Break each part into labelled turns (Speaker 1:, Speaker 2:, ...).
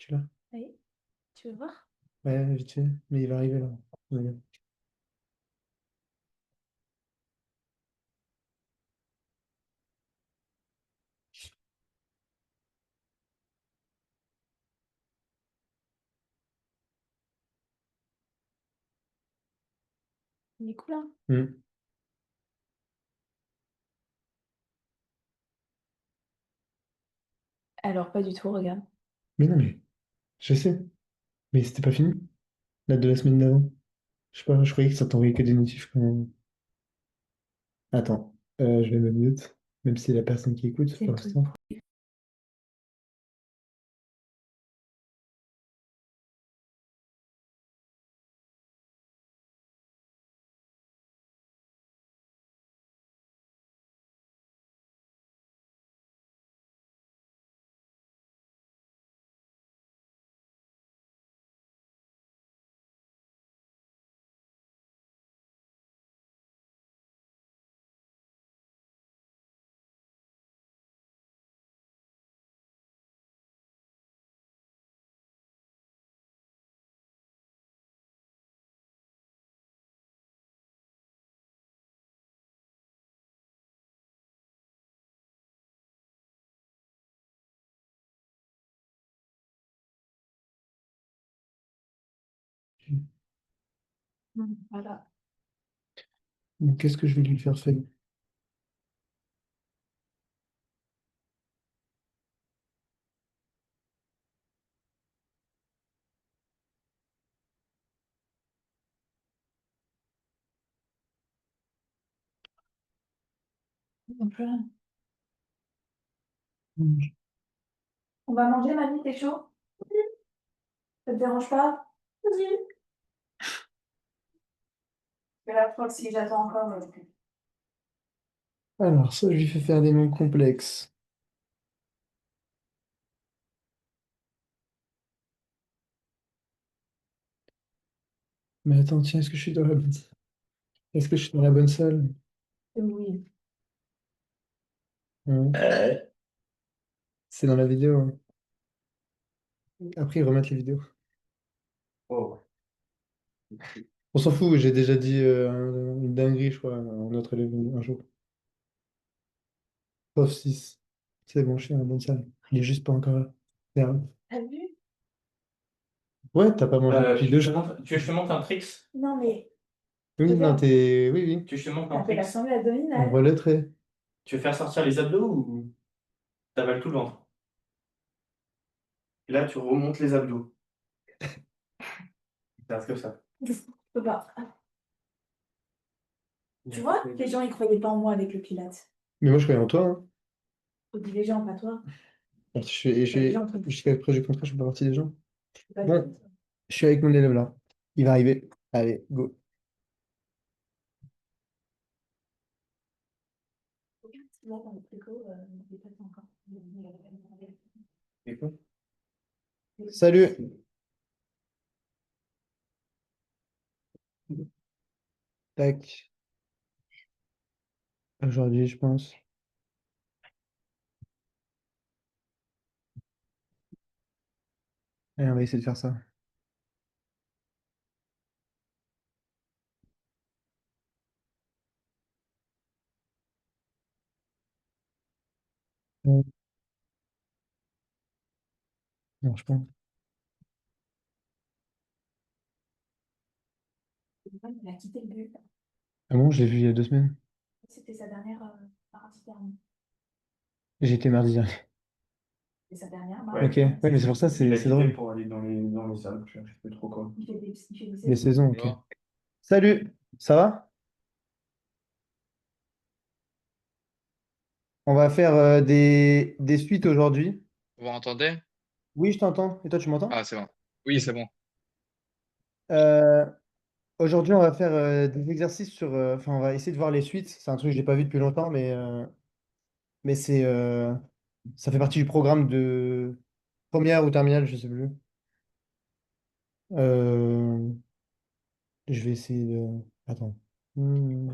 Speaker 1: Tu l'as?
Speaker 2: Oui, tu veux voir?
Speaker 1: Ouais, vite fait. Mais il va arriver là. Ouais.
Speaker 2: Il est cool, hein?
Speaker 1: Hmm.
Speaker 2: Alors, pas du tout, regarde.
Speaker 1: Mais non, mais je sais. Mais c'était pas fini. La de la semaine d'avant. Je sais pas, je croyais que ça t'envoyait que des notifs quand... Attends, je vais me mute. Même si c'est la personne qui écoute
Speaker 2: C'est
Speaker 1: pour
Speaker 2: le truc.
Speaker 1: l'instant.
Speaker 2: Voilà.
Speaker 1: Donc, qu'est-ce que je vais lui faire faire?
Speaker 2: Donc,
Speaker 1: Hmm.
Speaker 2: on va manger, mamie, t'es chaud? Ça te dérange pas? Oui. Mais là, je crois que si j'attends encore.
Speaker 1: Alors, ça, je lui fais faire des noms complexes. Mais attends, tiens, est-ce que je suis dans la bonne... Est-ce que je suis dans la bonne salle?
Speaker 2: Oui.
Speaker 1: Ouais. C'est dans la vidéo, hein. Après, ils remettent les vidéos.
Speaker 3: Oh.
Speaker 1: On s'en fout, j'ai déjà dit une dinguerie, je crois, à un autre élève un jour. Prof 6. C'est bon, je suis dans la bonne salle. Il est juste pas encore là. Merde.
Speaker 2: T'as vu?
Speaker 1: Ouais, t'as pas mangé depuis
Speaker 3: Tu
Speaker 1: deux
Speaker 3: veux que je
Speaker 1: jours.
Speaker 3: te montre, tu veux que je te montre un tricks?
Speaker 2: Non, mais
Speaker 1: Oui, non,
Speaker 2: regarde,
Speaker 1: t'es. Oui, oui.
Speaker 3: Tu veux que je te montre un
Speaker 2: t'as fait
Speaker 3: tricks?
Speaker 2: l'assemblée
Speaker 1: On
Speaker 2: abdominale.
Speaker 1: voit le trait.
Speaker 3: Tu veux faire sortir les abdos ou t'avales tout le ventre? Et là, tu remontes les abdos. C'est comme ça.
Speaker 2: Je peux pas. Tu vois, les gens, ils croyaient pas en moi avec le Pilate.
Speaker 1: Mais moi, je croyais en toi, hein.
Speaker 2: Faut dire les gens, pas toi. Les gens,
Speaker 1: Jusqu'à preuve du contraire, je suis pas partie des gens.
Speaker 2: c'est pas
Speaker 1: Bon, je suis avec mon élève là. Il va arriver. Allez, go.
Speaker 2: là, dans le frigo, il est pas encore.
Speaker 3: Et quoi?
Speaker 1: Salut. Tac. Aujourd'hui, je pense. Allez, on va essayer de faire ça. Non, je pense.
Speaker 2: Il a quitté le but.
Speaker 1: Ah bon, je l'ai vu il y a 2 semaines.
Speaker 2: C'était sa dernière partie permis.
Speaker 1: J'étais mardi dernier.
Speaker 2: C'était sa dernière
Speaker 3: Ouais.
Speaker 1: Ok,
Speaker 2: marque.
Speaker 1: ouais, mais c'est pour ça,
Speaker 3: Il a
Speaker 1: c'est
Speaker 3: quitté
Speaker 1: drôle.
Speaker 3: pour aller dans les salles. Je sais plus trop quoi.
Speaker 2: Il fait des
Speaker 1: Les
Speaker 2: saisons.
Speaker 1: saisons, ok.
Speaker 4: Bonjour.
Speaker 1: Salut, ça va? On va faire des suites aujourd'hui.
Speaker 4: Vous m'entendez?
Speaker 1: Oui, je t'entends. Et toi, tu m'entends?
Speaker 4: Ah, c'est bon. Oui, c'est bon.
Speaker 1: Euh, Aujourd'hui, on va faire des exercices sur. Enfin, on va essayer de voir les suites. C'est un truc que j'ai pas vu depuis longtemps, mais ça fait partie du programme de première ou terminale, je sais plus. Euh, je vais essayer de. Attends. Hmm.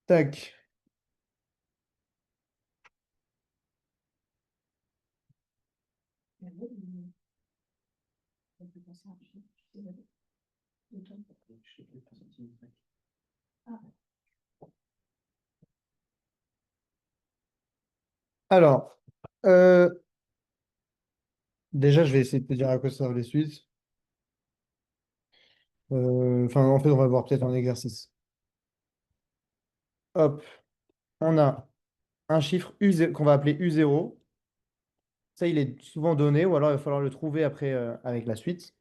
Speaker 1: Tac. Alors, euh, déjà, je vais essayer de te dire à quoi servent les suites. Enfin, en fait, on va voir peut-être un exercice. Hop, on a un chiffre qu'on va appeler U0. Ça, il est souvent donné, ou alors il va falloir le trouver après avec la suite.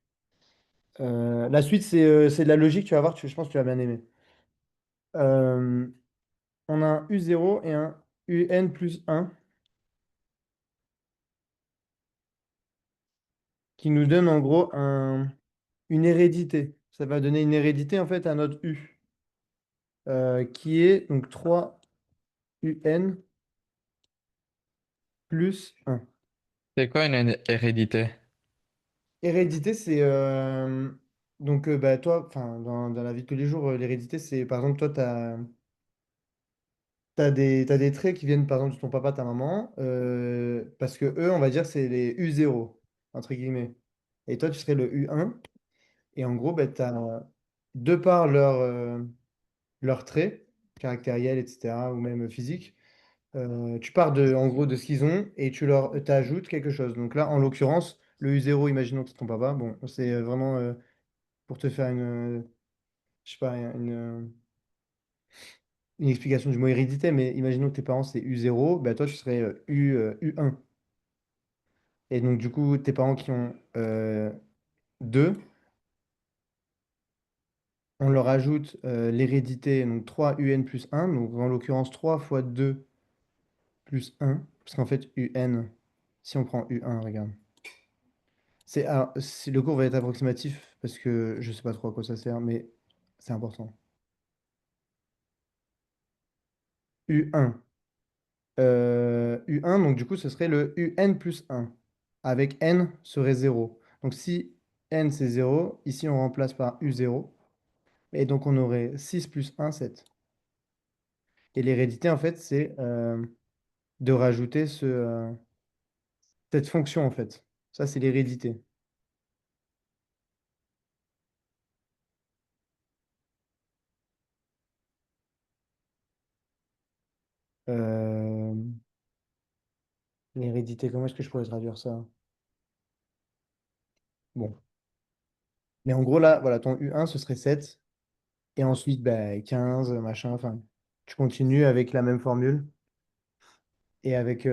Speaker 1: La suite, c'est de la logique, tu vas voir, je pense que tu vas bien aimer. Euh, on a un U0 et un UN plus 1 qui nous donne en gros une hérédité. Ça va donner une hérédité en fait à notre U, qui est donc 3UN plus 1.
Speaker 4: C'est quoi une hérédité?
Speaker 1: Hérédité, c'est donc bah, toi, enfin, dans la vie de tous les jours, l'hérédité, c'est par exemple, toi, tu as, t'as des traits qui viennent par exemple de ton papa, ta maman, parce que eux, on va dire, c'est les U0, entre guillemets. Et toi, tu serais le U1. Et en gros, bah, de par leurs traits caractériels, etc., ou même physiques, tu pars en gros de ce qu'ils ont et tu leur t'ajoutes quelque chose. Donc là, en l'occurrence, le U0, imaginons que c'est ton papa. Bon, c'est vraiment pour te faire je sais pas, une explication du mot hérédité, mais imaginons que tes parents c'est U0, bah toi tu serais U1. Et donc du coup, tes parents qui ont 2, on leur ajoute l'hérédité, donc 3UN plus 1, donc en l'occurrence 3 fois 2 plus 1, parce qu'en fait UN, si on prend U1, regarde. Alors, le cours va être approximatif, parce que je sais pas trop à quoi ça sert, mais c'est important. U1. U1, donc du coup, ce serait le UN plus 1, avec N serait 0. Donc si N c'est 0, ici on remplace par U0, et donc on aurait 6 plus 1, 7. Et l'hérédité, en fait, c'est de rajouter cette fonction, en fait. Ça, c'est l'hérédité. Euh, L'hérédité, comment est-ce que je pourrais traduire ça? Bon. Mais en gros, là, voilà, ton U1, ce serait 7. Et ensuite, bah, 15, machin, enfin, tu continues avec la même formule. Et avec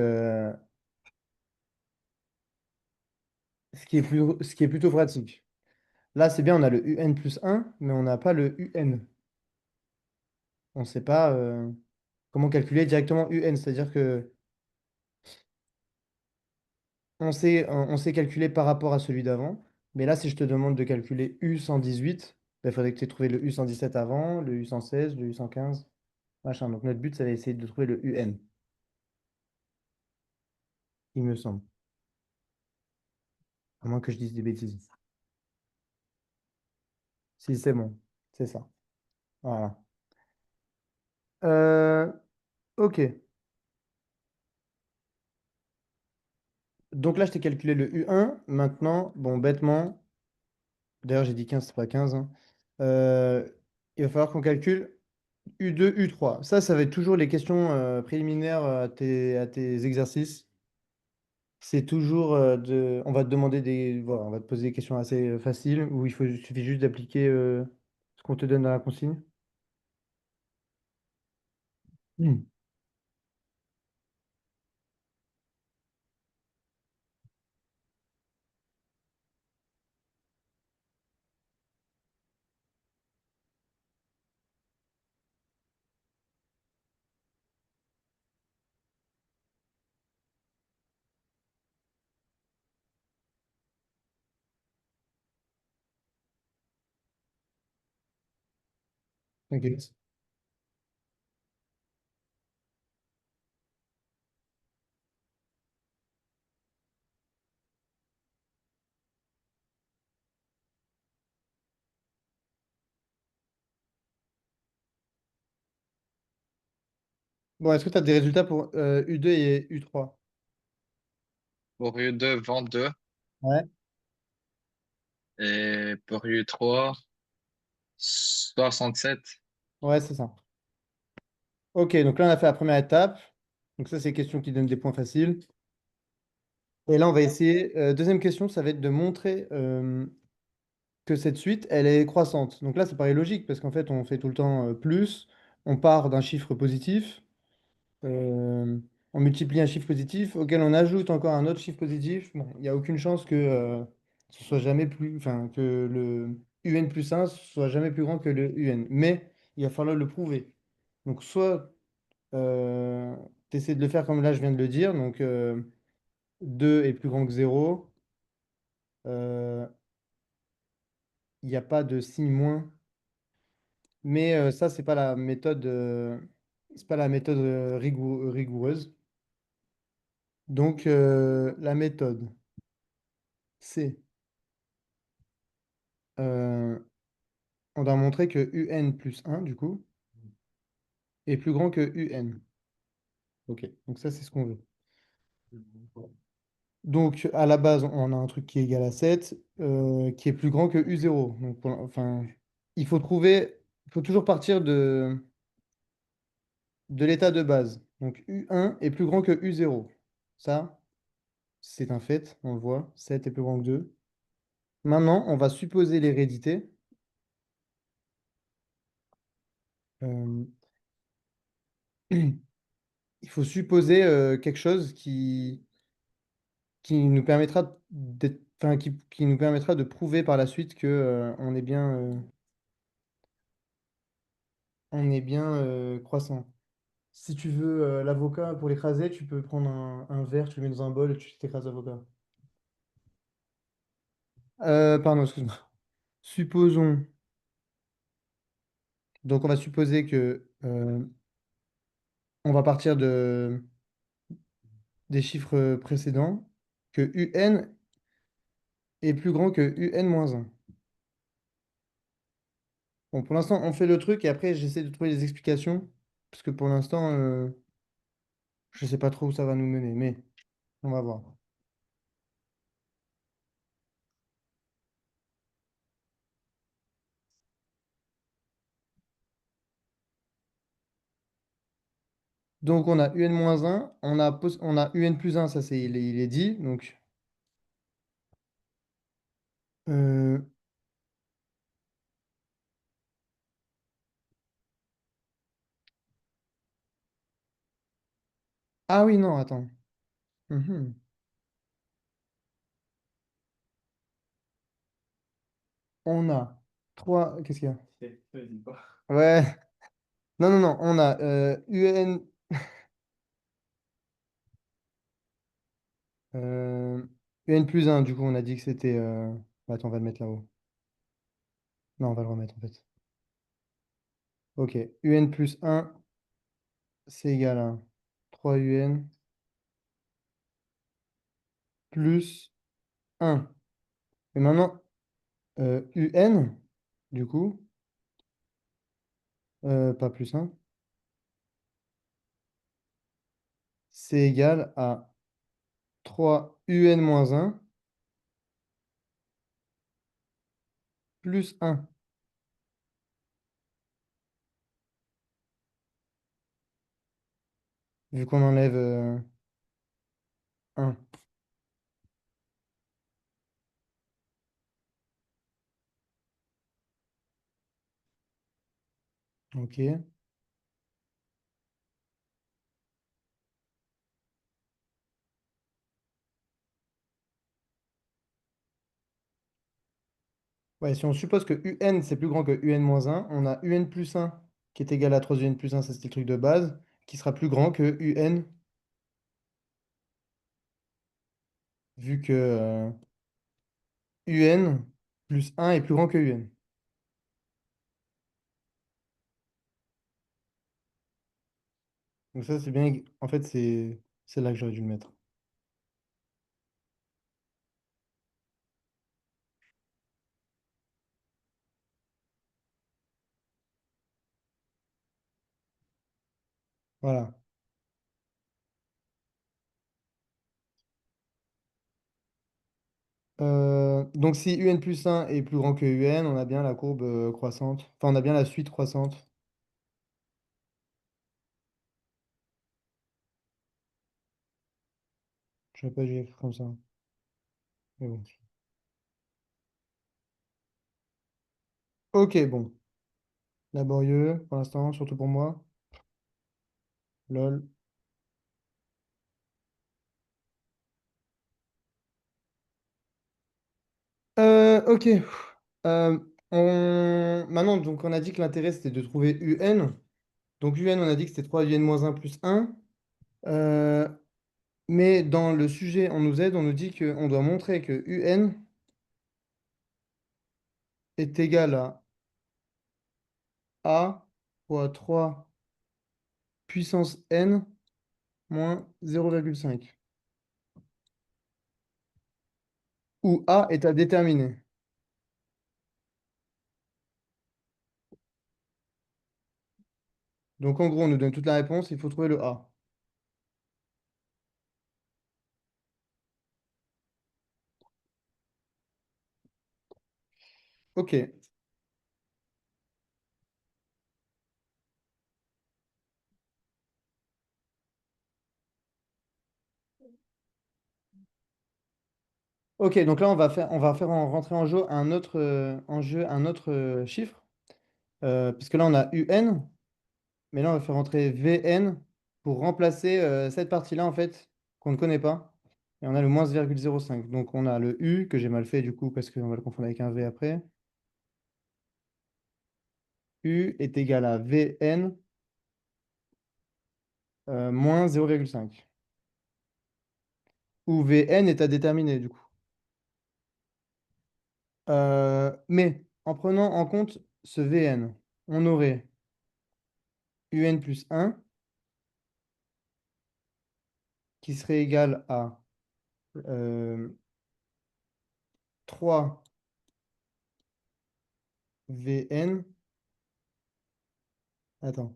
Speaker 1: ce qui est plutôt pratique. Là, c'est bien, on a le UN plus 1, mais on n'a pas le UN. On ne sait pas comment calculer directement UN. C'est-à-dire que on sait calculer par rapport à celui d'avant. Mais là, si je te demande de calculer U118, il faudrait que tu aies trouvé le U117 avant, le U116, le U115, machin. Donc notre but, ça va essayer de trouver le UN, il me semble. À moins que je dise des bêtises. Si, c'est bon. C'est ça. Voilà. Euh, ok. Donc là, je t'ai calculé le U1. Maintenant, bon, bêtement, d'ailleurs, j'ai dit 15, c'est pas 15, hein. Euh, il va falloir qu'on calcule U2, U3. Ça va être toujours les questions préliminaires à tes exercices. C'est toujours on va te demander voilà, on va te poser des questions assez faciles où il suffit juste d'appliquer ce qu'on te donne dans la consigne. Hmm. T'inquiète. Bon, est-ce que tu as des résultats pour U2 et U3?
Speaker 4: Pour U2, 22.
Speaker 1: Ouais.
Speaker 4: Et pour U3, 67.
Speaker 1: Ouais, c'est ça. Ok, donc là, on a fait la première étape. Donc ça, c'est des questions qui donnent des points faciles. Et là, on va essayer. Deuxième question, ça va être de montrer que cette suite, elle est croissante. Donc là, ça paraît logique parce qu'en fait, on fait tout le temps plus. On part d'un chiffre positif. euh, on multiplie un chiffre positif auquel on ajoute encore un autre chiffre positif. Bon, il n'y a aucune chance que ce soit jamais plus, enfin, que le UN plus 1 soit jamais plus grand que le UN. Mais il va falloir le prouver. Donc soit tu essaies de le faire comme là je viens de le dire, donc 2 est plus grand que 0. Il n'y a pas de signe moins. Mais ça, c'est pas la méthode rigoureuse. Donc la méthode, c'est euh, on doit montrer que UN plus 1, du coup, est plus grand que UN. Ok, donc ça, c'est ce qu'on veut. Donc, à la base, on a un truc qui est égal à 7, qui est plus grand que U0. Donc, enfin, il faut trouver, il faut toujours partir de l'état de base. Donc, U1 est plus grand que U0. Ça, c'est un fait, on le voit. 7 est plus grand que 2. Maintenant, on va supposer l'hérédité. Euh, il faut supposer quelque chose qui nous permettra enfin, qui nous permettra de prouver par la suite que, on est bien croissant. Si tu veux l'avocat pour l'écraser, tu peux prendre un verre, tu le mets dans un bol et tu t'écrases l'avocat. Pardon, excuse-moi. Supposons, donc on va supposer que on va partir des chiffres précédents, que UN est plus grand que UN-1. Bon, pour l'instant, on fait le truc et après, j'essaie de trouver des explications, parce que pour l'instant, je sais pas trop où ça va nous mener, mais on va voir. Donc on a UN-1, on a UN plus 1, ça c'est il est dit. Donc euh, ah oui, non, attends. Mhm. On a 3. Qu'est-ce qu'il y a?
Speaker 3: Vas-y, quoi.
Speaker 1: Ouais. Non, non, non. On a euh, UN plus 1. Du coup, on a dit que c'était. Attends, on va le mettre là-haut. Non, on va le remettre en fait. Ok. UN plus 1, c'est égal à 3 UN plus 1. Et maintenant, UN, du coup, pas plus 1, c'est égal à 3 UN moins 1 plus 1. Vu qu'on enlève 1. Ok. Ouais, si on suppose que UN c'est plus grand que UN-1, on a UN plus 1 qui est égal à 3 UN plus 1, ça c'était le truc de base, qui sera plus grand que UN, vu que UN plus 1 est plus grand que UN. Donc ça c'est bien, en fait c'est là que j'aurais dû le mettre. Voilà. Donc si UN plus 1 est plus grand que UN, on a bien la courbe croissante. Enfin, on a bien la suite croissante. Je ne sais pas, j'ai écrit comme ça. Mais bon. Ok, bon. Laborieux pour l'instant, surtout pour moi. Lol. Ok. Euh, Maintenant, donc, on a dit que l'intérêt, c'était de trouver UN. Donc UN, on a dit que c'était 3 UN moins un plus un. Euh, mais dans le sujet, on nous aide, on nous dit qu'on doit montrer que UN est égal à A fois 3 puissance N moins 0,5. Où A est à déterminer. Donc en gros, on nous donne toute la réponse, il faut trouver le A. Ok. Ok, donc là, on va faire rentrer en autre chiffre. Puisque là, on a UN, mais là, on va faire rentrer VN pour remplacer cette partie-là, en fait, qu'on ne connaît pas. Et on a le moins 0,05. Donc on a le U, que j'ai mal fait du coup, parce qu'on va le confondre avec un V après. U est égal à VN moins 0,5. Où VN est à déterminer, du coup. Mais en prenant en compte ce VN, on aurait UN plus 1 qui serait égal à euh, 3 VN. Attends,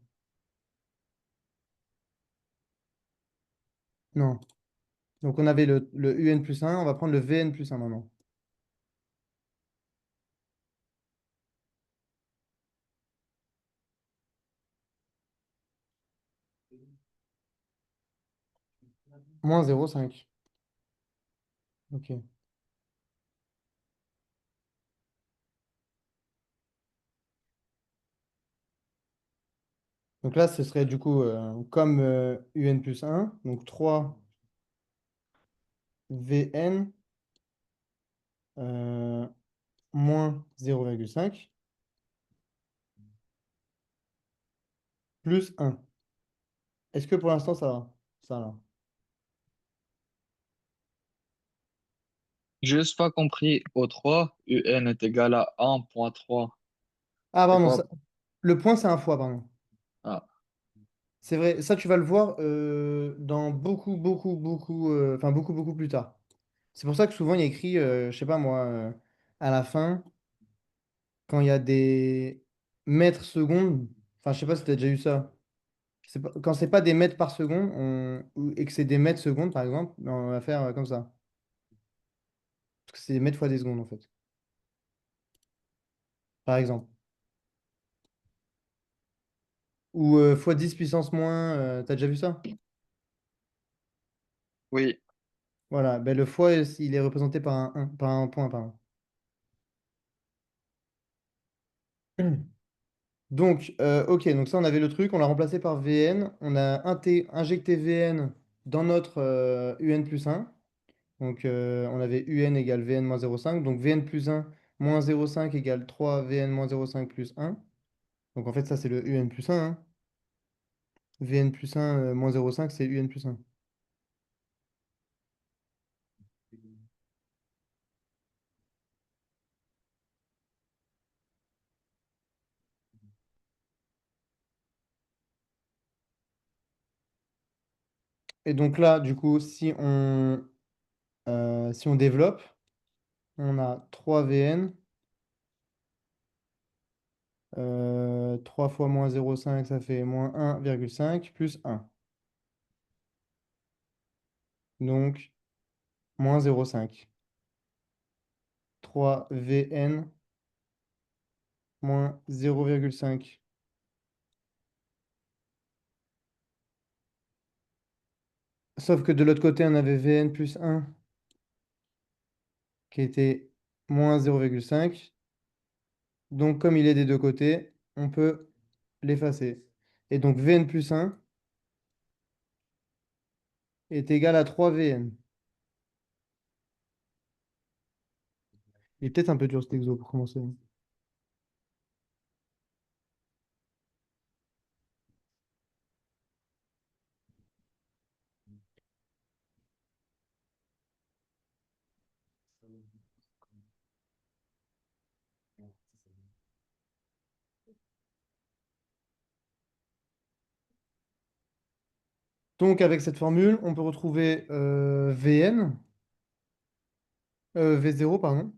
Speaker 1: non. Donc on avait le UN plus 1, on va prendre le VN plus 1 maintenant. Moins 0,5. Ok. Donc là, ce serait du coup comme UN plus 1, donc 3 VN euh, moins 0,5 plus 1. Est-ce que pour l'instant ça va? Ça là.
Speaker 4: Juste pas compris. Au 3 UN est égal à 1,3.
Speaker 1: Ah,
Speaker 4: C'est
Speaker 1: pardon,
Speaker 4: quoi?
Speaker 1: le point, c'est un fois, pardon.
Speaker 4: Ah,
Speaker 1: C'est vrai, ça, tu vas le voir dans beaucoup, beaucoup, beaucoup, enfin, beaucoup, beaucoup plus tard. C'est pour ça que souvent, il y a écrit, je sais pas moi, à la fin, quand il y a des mètres secondes, enfin, je sais pas si tu as déjà eu ça. Quand c'est pas des mètres par seconde, et que c'est des mètres secondes, par exemple, ben, on va faire comme ça. Parce que c'est des mètres fois des secondes, en fait, par exemple. Ou fois 10 puissance moins, t'as déjà vu ça?
Speaker 4: oui.
Speaker 1: Voilà, ben, le fois, il est représenté par un 1, par un point, pardon. Donc, ok, donc ça, on avait le truc, on l'a remplacé par VN. On a injecté VN dans notre UN plus 1. Donc, on avait UN égale VN moins 0,5. Donc, VN plus 1 moins 0,5 égale 3 VN moins 0,5 plus 1. Donc, en fait, ça, c'est le UN plus 1, hein. VN plus 1 moins 0,5, c'est UN plus 1. Et donc là, du coup, si on développe, on a 3 VN. 3 fois moins 0,5, ça fait moins 1,5 plus 1. Donc, moins 0,5. 3 Vn moins 0,5. Sauf que de l'autre côté, on avait Vn plus 1 qui était moins 0,5. Donc, comme il est des deux côtés, on peut l'effacer. Et donc, Vn plus 1 est égal à 3 Vn. Il est peut-être un peu dur cet exo pour commencer. Donc, avec cette formule, on peut retrouver Vn, V0, pardon.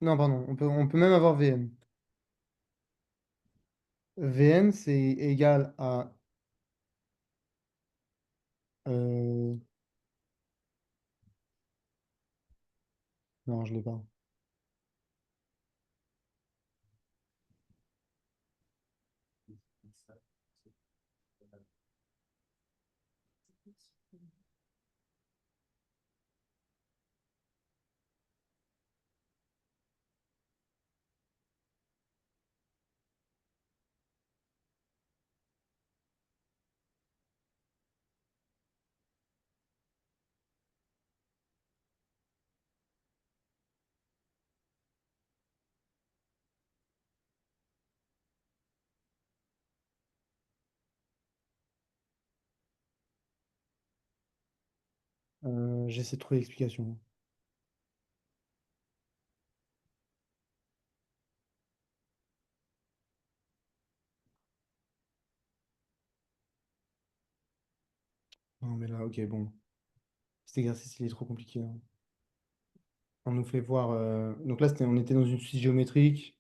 Speaker 1: Non, pardon, on peut même avoir Vn. Vn, c'est égal à... euh, Non, je ne l'ai pas. J'essaie de trouver l'explication. Non, mais là, ok, bon. Cet exercice, il est trop compliqué, hein. On nous fait voir... Donc là, on était dans une suite géométrique.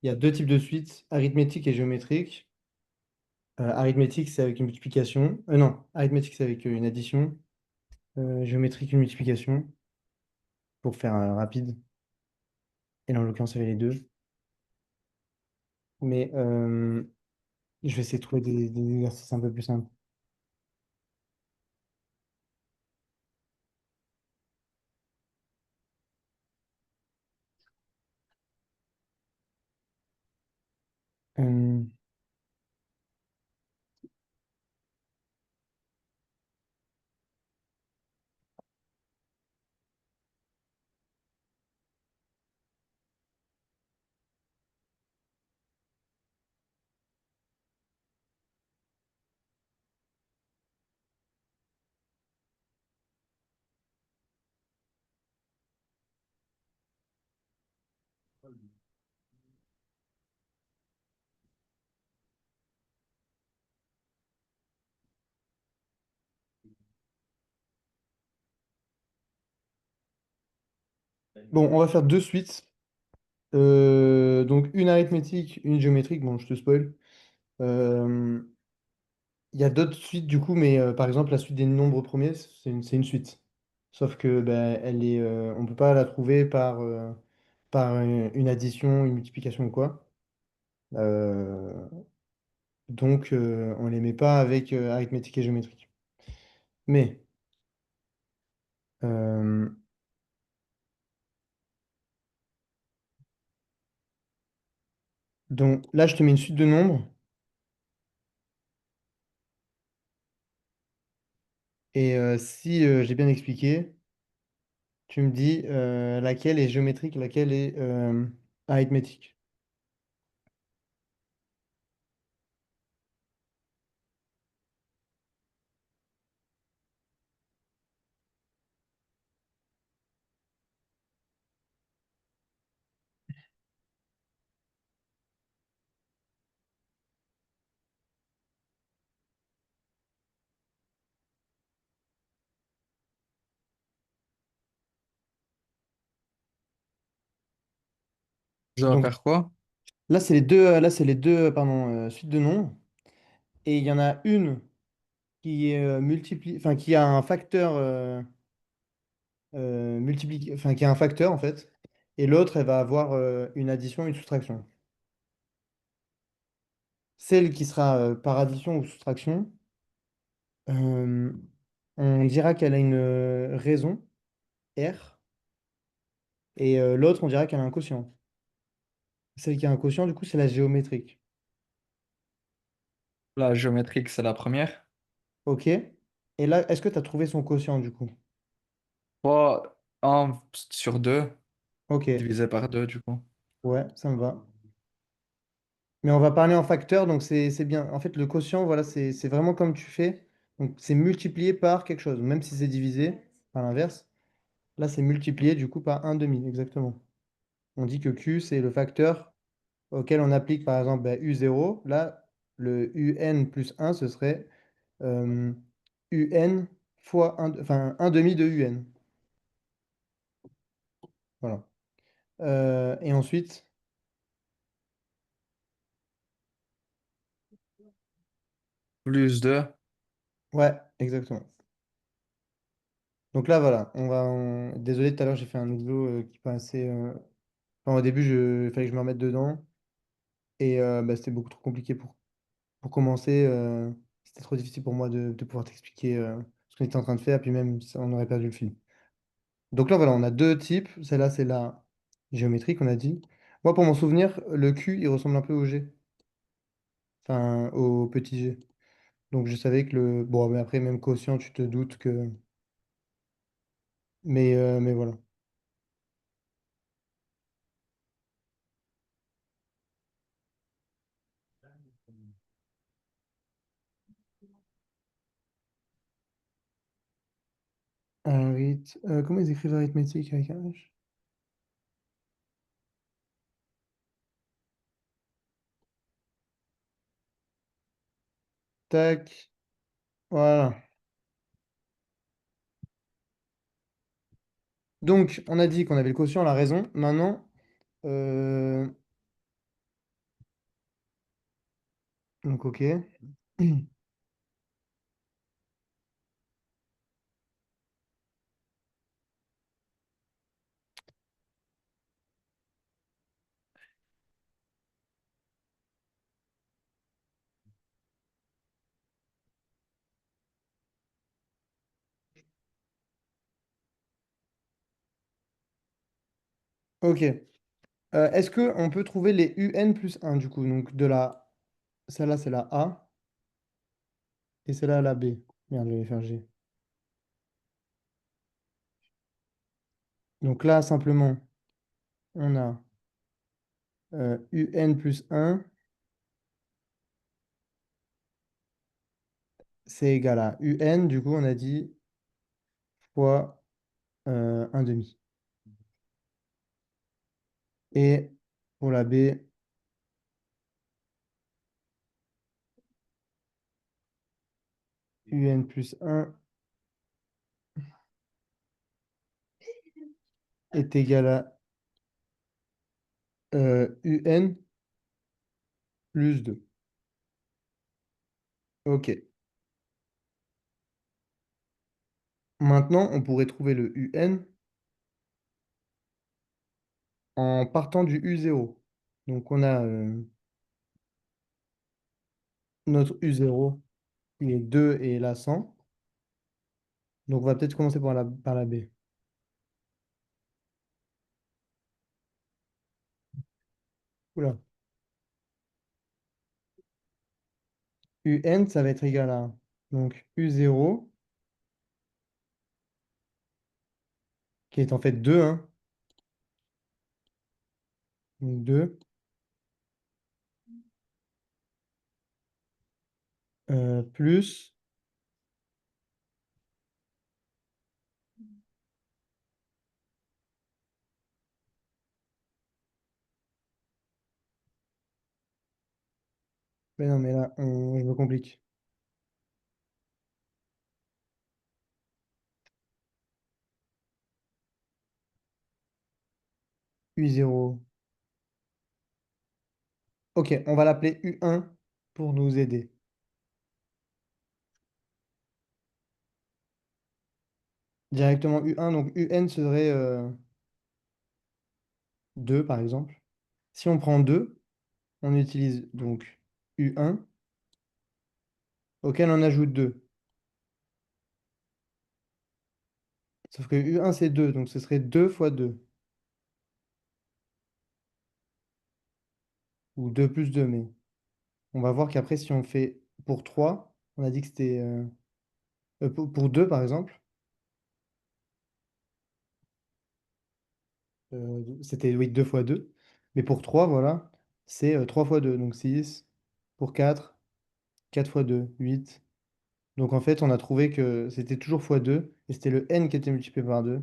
Speaker 1: Il y a deux types de suites, arithmétique et géométrique. Arithmétique, c'est avec une multiplication. Non, arithmétique, c'est avec une addition. Géométrique, une multiplication, pour faire rapide. Et là, en l'occurrence, il y avait les deux. Mais je vais essayer de trouver des exercices un peu plus simples. Euh, Bon, on va faire deux suites. Donc, une arithmétique, une géométrique. Bon, je te spoil. Euh, Il y a d'autres suites du coup, mais par exemple, la suite des nombres premiers, c'est une suite. Sauf que ben, on ne peut pas la trouver par une addition, une multiplication ou quoi. Euh, donc, on ne les met pas avec arithmétique et géométrique. Mais, euh, donc là, je te mets une suite de nombres. Et si j'ai bien expliqué, tu me dis laquelle est géométrique, laquelle est arithmétique.
Speaker 4: Je dois
Speaker 1: Donc
Speaker 4: faire quoi?
Speaker 1: là, c'est les deux pardon, suites de nombres. Et il y en a une qui est enfin, qui a un facteur enfin, qui a un facteur en fait, et l'autre, elle va avoir une addition, une soustraction. Celle qui sera par addition ou soustraction, euh, on dira qu'elle a une raison, R, et l'autre, on dira qu'elle a un quotient. Celle qui a un quotient, du coup, c'est la géométrique.
Speaker 4: La géométrique, c'est la première.
Speaker 1: OK? Et là, est-ce que tu as trouvé son quotient, du coup?
Speaker 4: 3, 1 sur 2
Speaker 1: OK,
Speaker 4: divisé par 2 du coup.
Speaker 1: ouais, ça me va. Mais on va parler en facteur, donc c'est bien. En fait, le quotient, voilà, c'est vraiment comme tu fais. Donc, c'est multiplié par quelque chose, même si c'est divisé, par l'inverse. Là, c'est multiplié, du coup, par un demi, exactement. On dit que Q, c'est le facteur auquel on applique, par exemple, bah, U0. Là, le UN plus un ce serait euh, UN fois un, enfin, un demi de UN. Voilà. Et ensuite,
Speaker 4: Plus 2.
Speaker 1: ouais, exactement. Donc là, voilà, désolé, tout à l'heure, j'ai fait un exo qui paraissait... enfin, au début, il fallait que je me remette dedans. Et bah, c'était beaucoup trop compliqué pour commencer. C'était trop difficile pour moi de pouvoir t'expliquer ce qu'on était en train de faire. Puis même, on aurait perdu le fil. Donc là, voilà, on a deux types. Celle-là, c'est la géométrique, on a dit. Moi, pour mon souvenir, le Q, il ressemble un peu au G. Enfin, au petit G. Donc je savais que le... Bon, mais après, même quotient, tu te doutes que... Mais voilà. Comment ils écrivent arithmétique avec un H? Tac. Voilà. Donc, on a dit qu'on avait le quotient, la raison. Maintenant, euh, donc ok. Ok. Est-ce qu'on peut trouver les UN plus un du coup? Donc de la... Celle-là, c'est la A. Et celle-là, la B. Merde, je vais faire G. Donc là, simplement, on a UN plus un, c'est égal à UN. Du coup, on a dit fois un demi. Et pour la B, UN plus un est égal à UN plus 2. Ok. Maintenant, on pourrait trouver le UN en partant du U0. Donc, on a notre U0, il est 2 et là 100. Donc, on va peut-être commencer par la B. Oula. UN, ça va être égal à donc U0, qui est en fait 2, hein. Donc 2, plus. Mais non, mais là, je me complique. U0. Ok, on va l'appeler U1 pour nous aider. directement U1. Donc UN serait 2 par exemple. Si on prend 2, on utilise donc U1 auquel on ajoute 2. Sauf que U1 c'est 2, donc ce serait 2 fois 2. Ou 2 plus 2, mais on va voir qu'après si on fait pour 3, on a dit que c'était pour 2 par exemple, c'était oui, 2 fois 2. Mais pour 3 voilà, c'est 3 fois 2, donc 6. Pour 4, 4 fois 2, 8. Donc en fait, on a trouvé que c'était toujours fois 2 et c'était le n qui était multiplié par 2.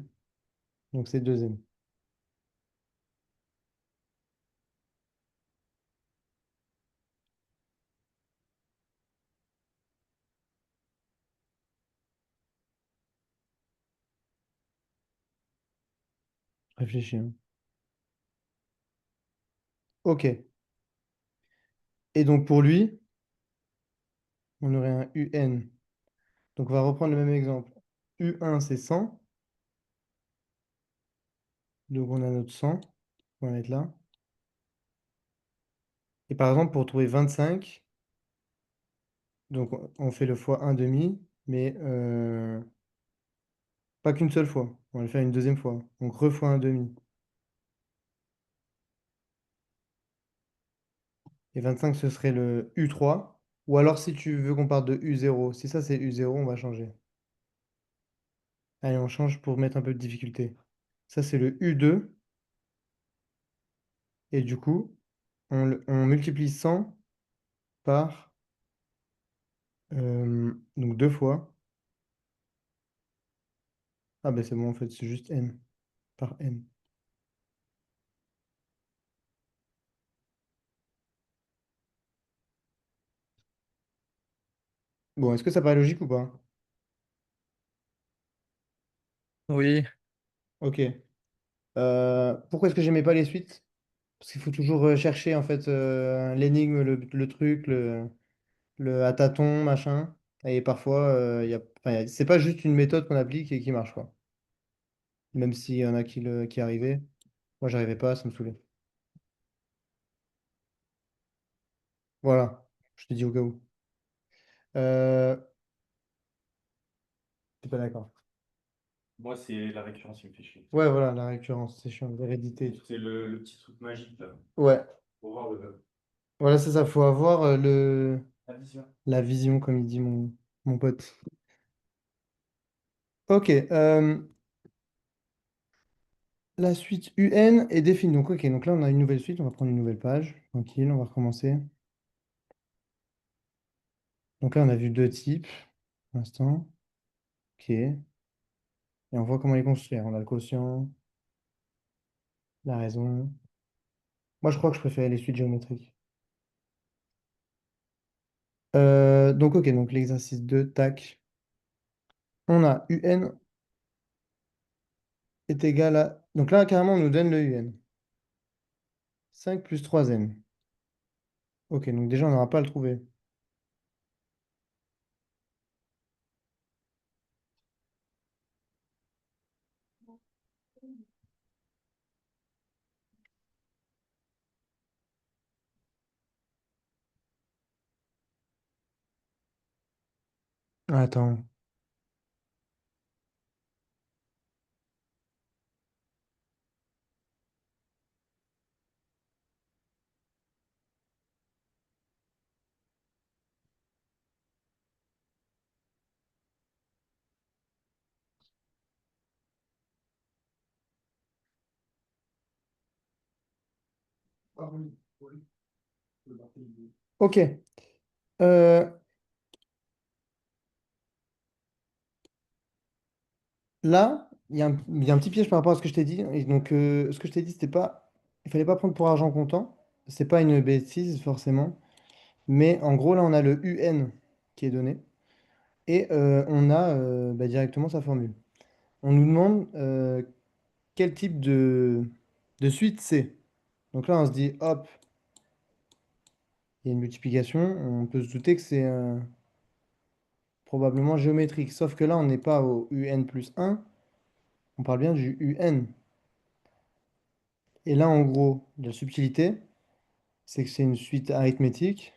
Speaker 1: Donc c'est 2n. Réfléchis, hein. Ok. Et donc pour lui, on aurait un un. Donc on va reprendre le même exemple. U1 c'est 100. Donc on a notre 100. On va mettre là. Et par exemple, pour trouver 25, donc on fait le fois un demi, mais pas qu'une seule fois. On va le faire une deuxième fois. Donc fois un demi. Et 25, ce serait le U3. Ou alors si tu veux qu'on parte de U0. Si ça c'est U0, on va changer. Allez, on change pour mettre un peu de difficulté. Ça c'est le U2. Et du coup, on multiplie 100 par donc deux fois. Ah ben c'est bon en fait, c'est juste n par n. Bon, est-ce que ça paraît logique ou pas?
Speaker 4: Oui,
Speaker 1: Ok. Pourquoi est-ce que j'aimais pas les suites? Parce qu'il faut toujours chercher en fait l'énigme, le truc, le à tâtons, machin. Et parfois, enfin, c'est pas juste une méthode qu'on applique et qui marche, quoi. Même s'il y en a qui arrivaient. Moi, j'arrivais pas, ça me saoulait. Voilà, je te dis au cas où. Euh, T'es pas d'accord.
Speaker 3: Moi, c'est la récurrence qui me fait chier.
Speaker 1: Ouais, voilà, la récurrence, c'est chiant, l'hérédité et tout.
Speaker 3: C'est le petit truc magique, là.
Speaker 1: Ouais,
Speaker 3: Pour voir
Speaker 1: voilà, c'est ça, faut avoir
Speaker 3: la vision.
Speaker 1: la vision, comme il dit mon pote. Ok, la suite UN est définie. Donc, ok, donc là, on a une nouvelle suite, on va prendre une nouvelle page. Tranquille, on va recommencer. Donc là, on a vu deux types, pour l'instant. Ok, et on voit comment les construire. On a le quotient, la raison. Moi, je crois que je préfère les suites géométriques. Donc, ok, donc l'exercice 2 tac. On a UN est égal à... Donc là, carrément, on nous donne le UN. 5 plus 3n. Ok, donc déjà, on n'aura pas à le trouver. Attends. Ok. Euh, Là, il y a un petit piège par rapport à ce que je t'ai dit. Et donc, ce que je t'ai dit, c'était pas... Il fallait pas prendre pour argent comptant. C'est pas une bêtise, forcément. Mais en gros, là, on a le UN qui est donné. Et on a bah, directement sa formule. On nous demande quel type de suite c'est. Donc là, on se dit, hop, il y a une multiplication. On peut se douter que c'est probablement géométrique. Sauf que là, on n'est pas au UN plus 1. On parle bien du UN. Et là, en gros, la subtilité, c'est que c'est une suite arithmétique.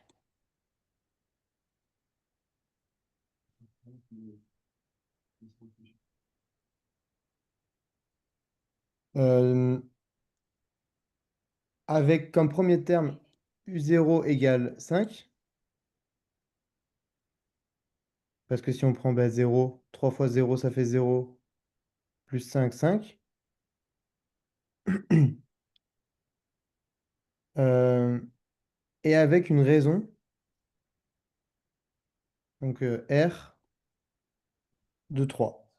Speaker 1: euh, avec comme premier terme U0 égale 5. Parce que si on prend 0, 3 fois 0, ça fait 0, plus 5, 5. Euh, et avec une raison, donc R de 3.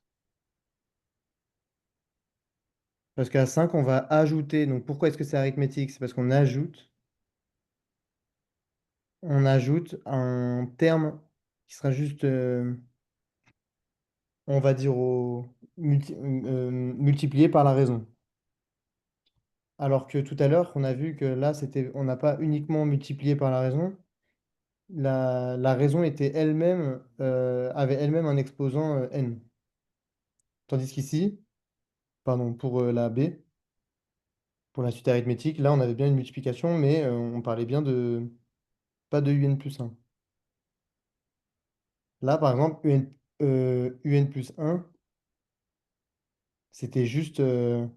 Speaker 1: Parce qu'à 5, on va ajouter. Donc pourquoi est-ce que c'est arithmétique? C'est parce on ajoute un terme qui sera juste, on va dire, multiplié par la raison. Alors que tout à l'heure, on a vu que là, on n'a pas uniquement multiplié par la raison. La raison était elle-même, avait elle-même un exposant n. Tandis qu'ici, pardon, pour la B, pour la suite arithmétique, là, on avait bien une multiplication, mais on parlait bien de pas de un plus 1. Là, par exemple, un plus 1, c'était juste un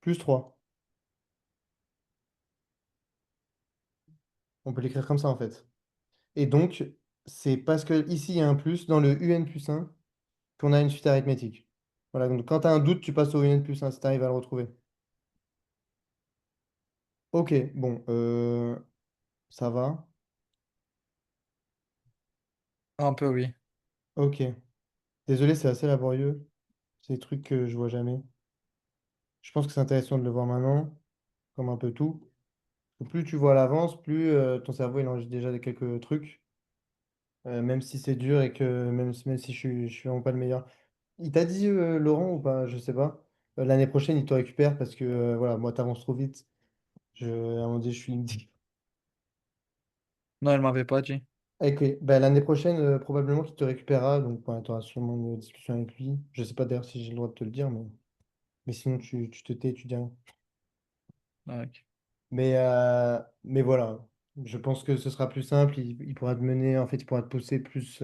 Speaker 1: plus 3. On peut l'écrire comme ça, en fait. Et donc, c'est parce que ici, il y a un plus dans le un plus 1 qu'on a une suite arithmétique. Voilà, donc quand tu as un doute, tu passes au un plus 1 si tu arrives à le retrouver. Ok, bon, ça va.
Speaker 4: Un peu, oui.
Speaker 1: Ok. Désolé, c'est assez laborieux. C'est des trucs que je vois jamais. Je pense que c'est intéressant de le voir maintenant, comme un peu tout. Plus tu vois à l'avance, plus ton cerveau il enregistre déjà quelques trucs, même si c'est dur et que même si je suis vraiment pas le meilleur. Il t'a dit, Laurent, ou pas? Je sais pas. L'année prochaine, il te récupère parce que voilà, moi, t'avances trop vite. À un moment donné, je suis limité.
Speaker 4: Non, elle m'avait pas dit.
Speaker 1: Ok, bah, l'année prochaine, probablement qu'il te récupérera. Donc, tu auras sûrement une discussion avec lui. Je sais pas d'ailleurs si j'ai le droit de te le dire, mais sinon, tu te tais, tu dis rien.
Speaker 4: Ah, ok.
Speaker 1: Mais voilà, je pense que ce sera plus simple. Il pourra te mener, en fait, il pourra te pousser plus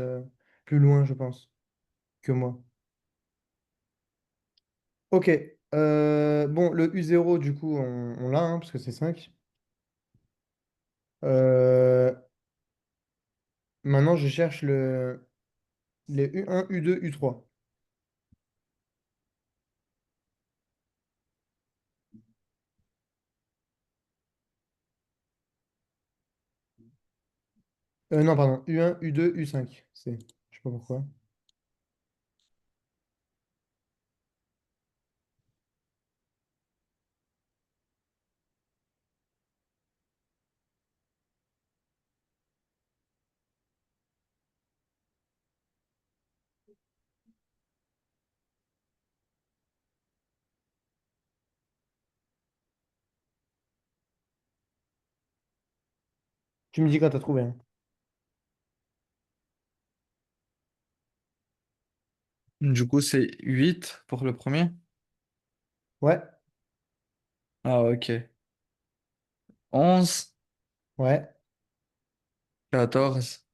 Speaker 1: loin, je pense, que moi. Ok. Bon, le U0, du coup, on l'a, hein, parce que c'est 5. Euh, Maintenant, je cherche les U1, U2, U3. Non, pardon, U1, U2, U5. Je sais pas pourquoi. Tu me dis quand t'as trouvé, hein.
Speaker 4: Du coup, c'est 8 pour le premier.
Speaker 1: Ouais,
Speaker 4: Ah, ok. 11,
Speaker 1: ouais.
Speaker 4: 14.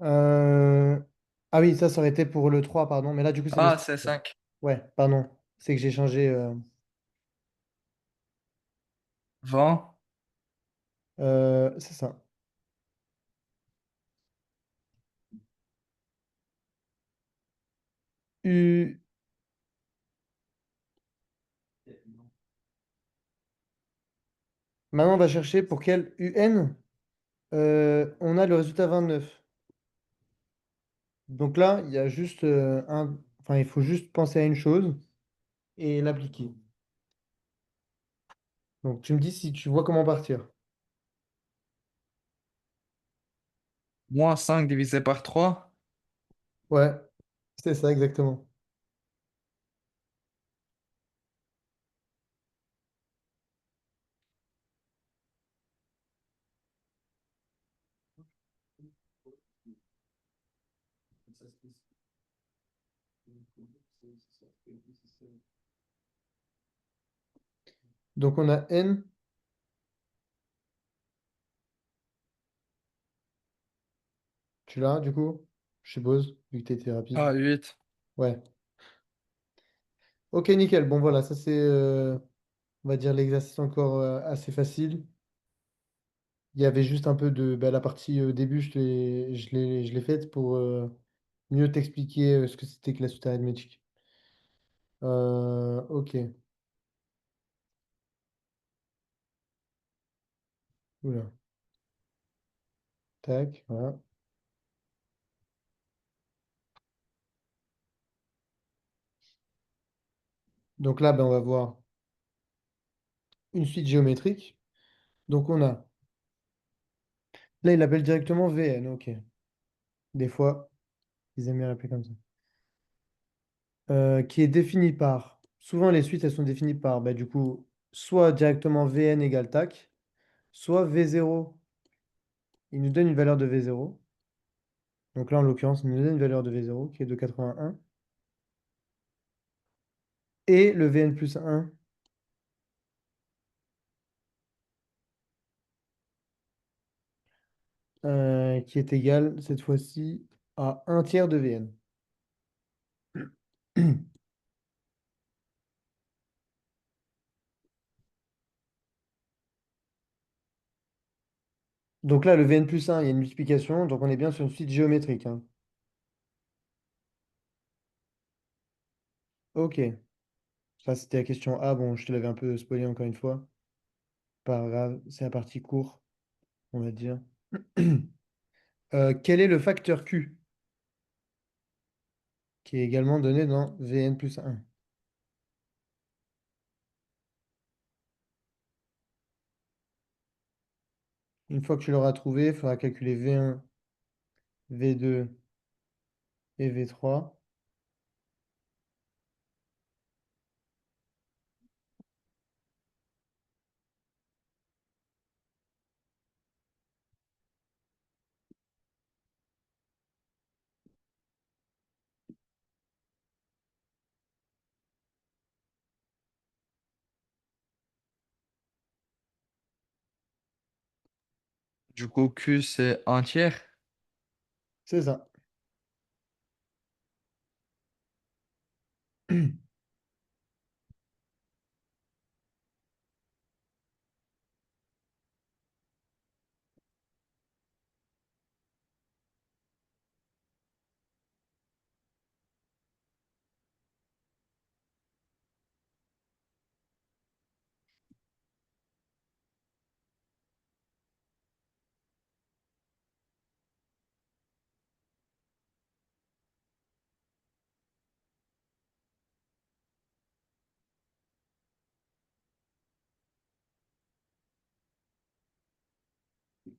Speaker 1: Euh, Ah oui, ça aurait été pour le 3 pardon. Mais là, du coup, c'est le
Speaker 4: Ah,
Speaker 1: 5.
Speaker 4: c'est 5.
Speaker 1: Ouais, pardon. C'est que j'ai changé.
Speaker 4: 20.
Speaker 1: C'est ça. U... Maintenant, on va chercher pour quel UN on a le résultat 29. Donc là, il y a juste Enfin, il faut juste penser à une chose et l'appliquer. Donc, tu me dis si tu vois comment partir.
Speaker 4: Moins 5 divisé par 3.
Speaker 1: Ouais, c'est ça exactement. Donc on a n, tu l'as du coup? Je suppose, vu que tu étais rapide.
Speaker 4: Ah, 8.
Speaker 1: Ouais. Ok, nickel. Bon, voilà, ça c'est, on va dire, l'exercice encore assez facile. Il y avait juste un peu de... bah, la partie début, je l'ai faite pour mieux t'expliquer ce que c'était que la suite arithmétique. Ok. Oula. Tac, voilà. Donc là, ben, on va voir une suite géométrique. Donc on a... Là, il l'appelle directement Vn, ok. Des fois, ils aiment bien l'appeler comme ça. Qui est défini par... Souvent, les suites, elles sont définies par, bah, du coup, soit directement Vn égale tac, soit V0. Il nous donne une valeur de V0. Donc là, en l'occurrence, il nous donne une valeur de V0 qui est de 81. Et le Vn plus 1 qui est égal, cette fois-ci, à un tiers de Vn. Donc là, le Vn plus 1, il y a une multiplication, donc on est bien sur une suite géométrique, hein. Ok, ça c'était la question A. Bon, je te l'avais un peu spoilé encore une fois. Pas grave, c'est la partie court, on va dire. Quel est le facteur Q, qui est également donné dans Vn plus 1? Une fois que tu l'auras trouvé, il faudra calculer V1, V2 et V3.
Speaker 4: Du coup, Q, c'est un tiers.
Speaker 1: C'est ça.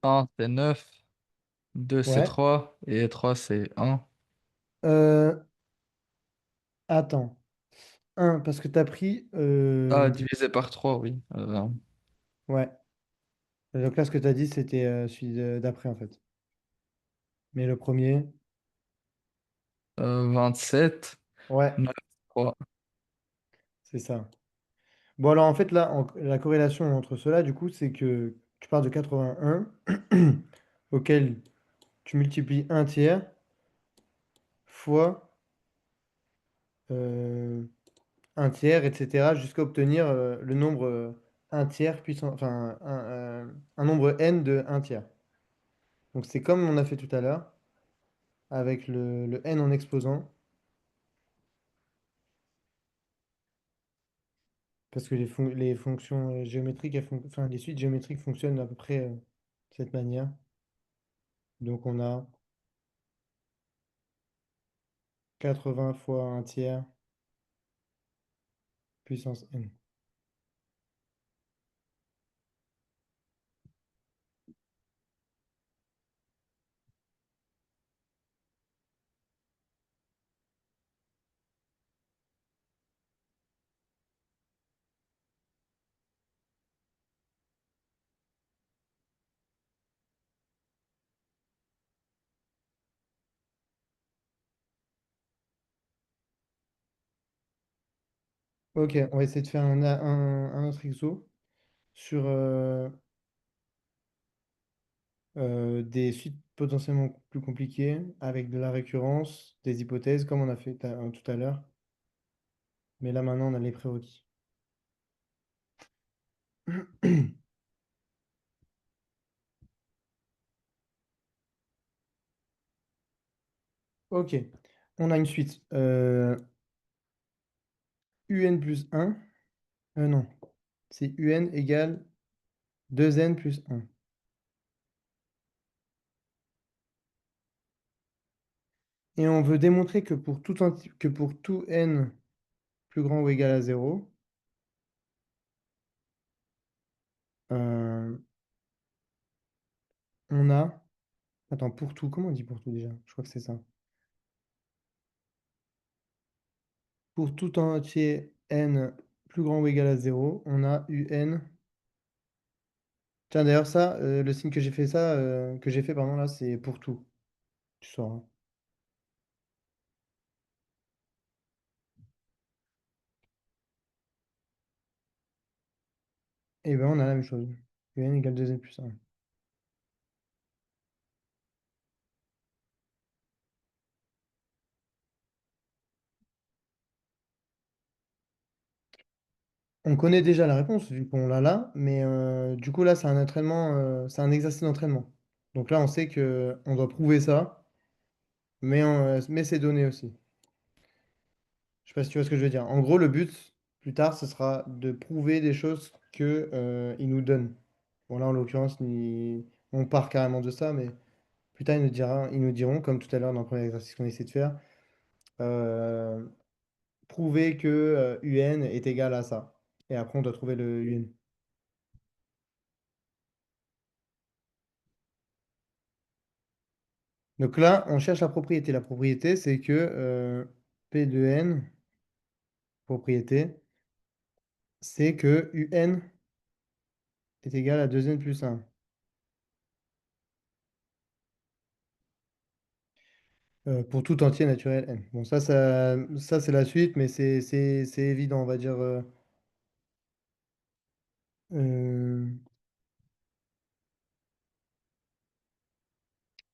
Speaker 4: Un, c'est 9. 2, c'est
Speaker 1: Ouais.
Speaker 4: 3. Et 3, c'est un.
Speaker 1: Euh, attends. Un, parce que tu as pris...
Speaker 4: Ah, divisé par 3, oui.
Speaker 1: ouais. Donc là, ce que tu as dit, c'était celui d'après, en fait. Mais le premier...
Speaker 4: 27,
Speaker 1: Ouais,
Speaker 4: 9, 3.
Speaker 1: c'est ça. Bon, alors en fait, là, la corrélation entre ceux-là, du coup, c'est que tu pars de 81, auquel tu multiplies un tiers fois euh, un tiers, etc., jusqu'à obtenir le nombre un tiers puissant, enfin, un nombre n de un tiers. Donc c'est comme on a fait tout à l'heure, avec le n en exposant, parce que les fonctions géométriques, enfin, les suites géométriques fonctionnent à peu près de cette manière. Donc on a 80 fois un tiers puissance n. Ok, on va essayer de faire un autre exo sur des suites potentiellement plus compliquées avec de la récurrence, des hypothèses comme on a fait tout à l'heure. Mais là maintenant on a les prérequis. Ok, on a une suite. UN plus 1. Non, c'est UN égale 2N plus 1. Et on veut démontrer que que pour tout n plus grand ou égal à 0, euh, on a... Attends, pour tout, comment on dit pour tout déjà? Je crois que c'est ça. Pour tout entier n plus grand ou égal à 0, on a UN. Tiens, d'ailleurs, ça, le signe que j'ai fait que j'ai fait, pardon, là, c'est pour tout. Tu sauras. Et ben, on a la même chose. UN égale 2N plus 1. On connaît déjà la réponse, vu qu'on l'a là, mais du coup, là, c'est un entraînement, c'est un exercice d'entraînement. Donc là, on sait que on doit prouver ça, mais c'est donné aussi. Je sais pas si tu vois ce que je veux dire. En gros, le but, plus tard, ce sera de prouver des choses que, ils nous donnent. Bon, là, en l'occurrence, on part carrément de ça, mais plus tard, ils nous diront, comme tout à l'heure dans le premier exercice qu'on essaie de faire, euh, prouver que UN est égal à ça. Et après, on doit trouver le UN. Donc là, on cherche la propriété. La propriété, c'est que P de N, propriété, c'est que UN est égal à 2N plus 1. Pour tout entier naturel n. Bon, ça c'est la suite, mais c'est évident, on va dire. Euh,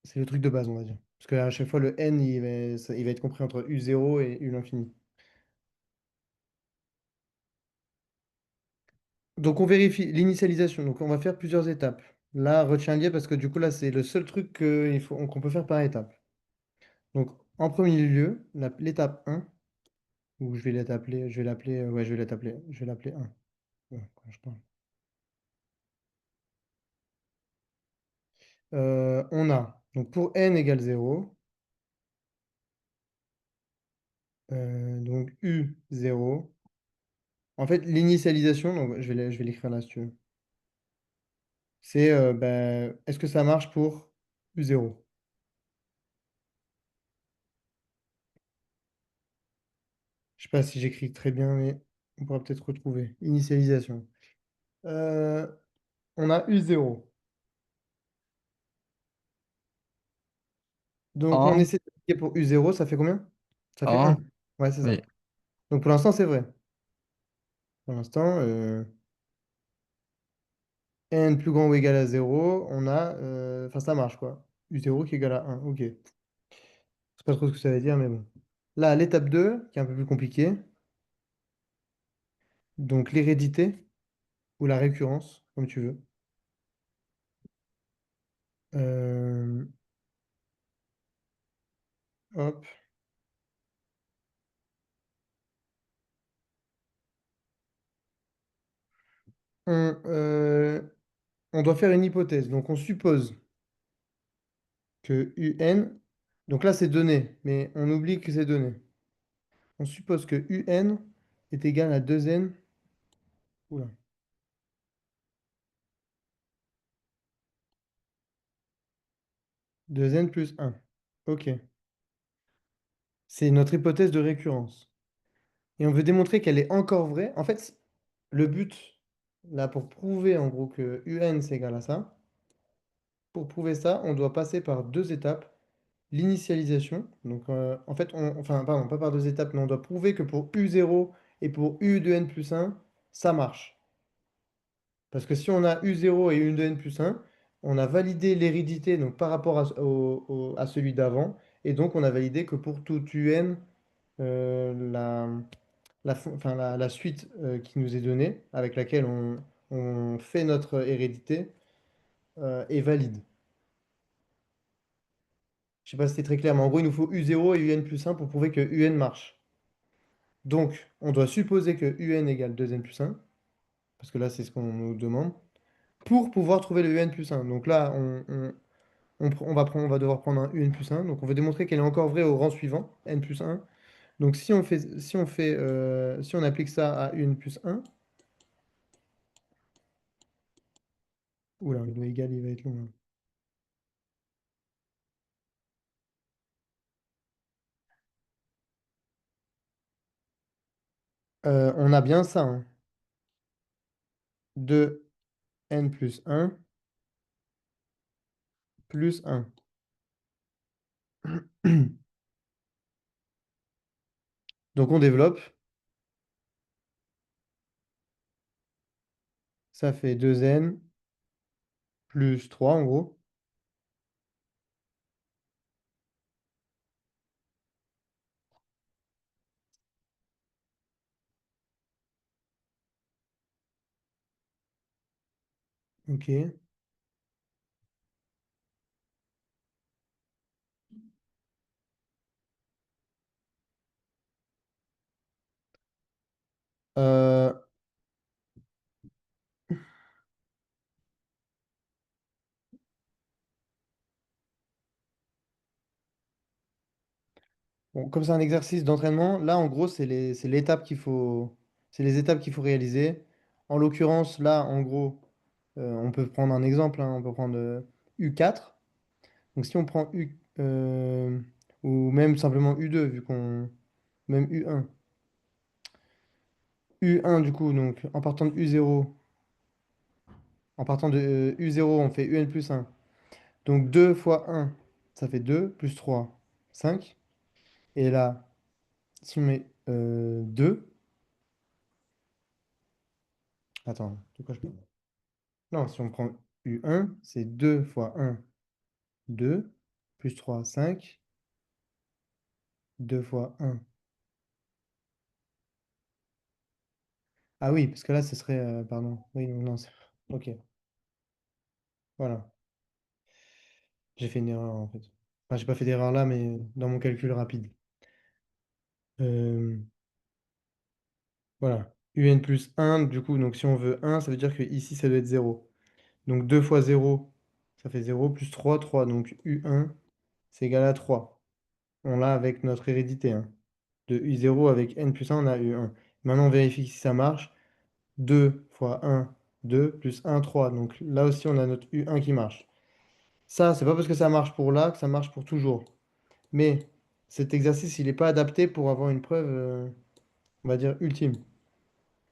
Speaker 1: c'est le truc de base, on va dire. Parce qu'à chaque fois, le n, il va être compris entre U0 et U l'infini. Donc on vérifie l'initialisation. Donc on va faire plusieurs étapes. Là, retiens bien parce que du coup, là, c'est le seul truc qu'on peut faire par étape. Donc en premier lieu, l'étape 1, où je vais l'appeler, ouais, je vais l'appeler 1. Ouais, quand je parle. On a, donc pour n égale 0, donc U0. En fait, l'initialisation, donc je vais l'écrire là si tu veux. C'est, ben, est-ce que ça marche pour U0? Je sais pas si j'écris très bien, mais on pourra peut-être retrouver. Initialisation. Euh, on a U0. Donc on
Speaker 4: 1,
Speaker 1: essaie d'appliquer pour U0, ça fait combien? Ça fait 1.
Speaker 4: 1,
Speaker 1: Ouais, c'est
Speaker 4: oui.
Speaker 1: ça. Donc pour l'instant, c'est vrai. Pour l'instant, n plus grand ou égal à 0, on a... Enfin, ça marche, quoi. U0 qui est égal à 1. Ok. Je sais pas trop ce que ça veut dire, mais bon. Là, l'étape 2, qui est un peu plus compliquée, donc l'hérédité ou la récurrence, comme tu veux. Euh, hop. On, euh, on doit faire une hypothèse. Donc, on suppose que UN, donc là, c'est donné, mais on oublie que c'est donné. On suppose que UN est égal à 2N, oula, 2N plus 1. OK. C'est notre hypothèse de récurrence. Et on veut démontrer qu'elle est encore vraie. En fait, le but, là, pour prouver en gros que UN c'est égal à ça, pour prouver ça, on doit passer par deux étapes. L'initialisation, donc en fait, enfin, pardon, pas par deux étapes, mais on doit prouver que pour U0 Et pour u de n plus 1, ça marche. Parce que si on a u0 et u de n plus 1, on a validé l'hérédité donc par rapport à celui d'avant. Et donc, on a validé que pour tout un, enfin, la suite qui nous est donnée, avec laquelle on fait notre hérédité, est valide. Je sais pas si c'était très clair, mais en gros, il nous faut u0 et un plus 1 pour prouver que un marche. Donc, on doit supposer que un égale 2n plus 1, parce que là, c'est ce qu'on nous demande, pour pouvoir trouver le un plus 1. Donc là, on va devoir prendre un un plus 1. Donc, on veut démontrer qu'elle est encore vraie au rang suivant, n plus 1. Donc, si on applique ça à un plus 1, oula, le égal, il va être long, hein. On a bien ça, hein. 2n plus 1 plus 1. Donc, on développe. Ça fait 2n plus 3 en gros. Ok. Euh, bon, comme c'est un exercice d'entraînement, là en gros c'est l'étape qu'il faut, c'est les étapes qu'il faut réaliser. En l'occurrence, là en gros, on peut prendre un exemple, hein, on peut prendre U4. Donc si on prend ou même simplement U2 vu qu'on même U1. U1 du coup, donc en partant de U0, en partant de U0, on fait UN plus 1. Donc 2 fois 1, ça fait 2, plus 3, 5. Et là, si on met 2, attends, de quoi je parle? Non, si on prend U1, c'est 2 fois 1, 2, plus 3, 5, 2 fois 1. Ah oui, parce que là, ce serait, pardon, oui, non, non, ok, voilà. J'ai fait une erreur en fait. Enfin, j'ai pas fait d'erreur là, mais dans mon calcul rapide. Euh, voilà. UN plus 1, du coup, donc si on veut 1, ça veut dire que ici, ça doit être 0. Donc 2 fois 0, ça fait 0, plus 3, 3. Donc U1, c'est égal à 3. On l'a avec notre hérédité, hein. De U0 avec N plus 1, on a U1. Maintenant, on vérifie si ça marche. 2 fois 1, 2, plus 1, 3. Donc là aussi, on a notre U1 qui marche. Ça, c'est pas parce que ça marche pour là que ça marche pour toujours. Mais cet exercice, il n'est pas adapté pour avoir une preuve, on va dire, ultime.